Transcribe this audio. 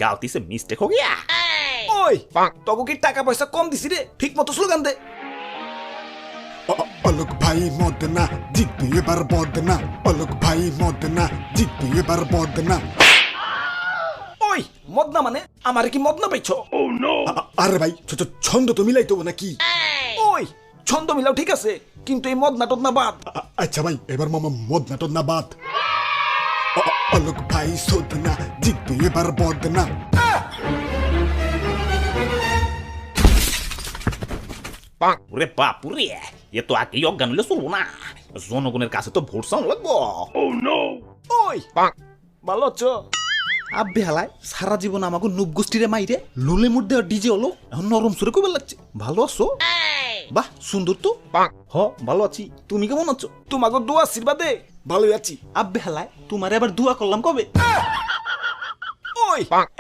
गलती से मिस्टेक हो गया। ওই তোকে কি টাকা পয়সা কম দিছি রে, ঠিক মতো স্লোগান দে। অলোক ভাই মদনা জিতবে এবার বদনা, অলোক ভাই মদনা জিতবে এবার বদনা। ওই মদনা মানে আমারে কি মদনা পাইছো? আরে ভাই ছন্দ তো মিলাইতো নাকি? ওই ছন্দ মিলাও ঠিক আছে, কিন্তু এই মদনা টদনা বাদ। আচ্ছা ভাই এবার মামা মদনা টদনা বাদ। অলোক ভাই সদনা জিতবে এবার বদনা। ওরে বাপুরে, এ তো আগেই অজ্ঞান হলে চলবো না, জনগণের কাছে তো ভোট চাউন লাগবো। ওই ভালো আছো? আব্বে হালায় সারা জীবন আমাকে নুব গোষ্ঠীরে মাইরে লোলে মুড দেওয়া ডিজে হলো, এখন নরম সুরে কবে লাগছে। ভালো আছো? বাহ সুন্দর তো। হ ভালো আছি, তুমি কেমন আছো? তোমাকে দোয়া আশীর্বাদে ভালোই আছি। আব্বে হালায় তোমারে আবার দোয়া করলাম কবে? ওই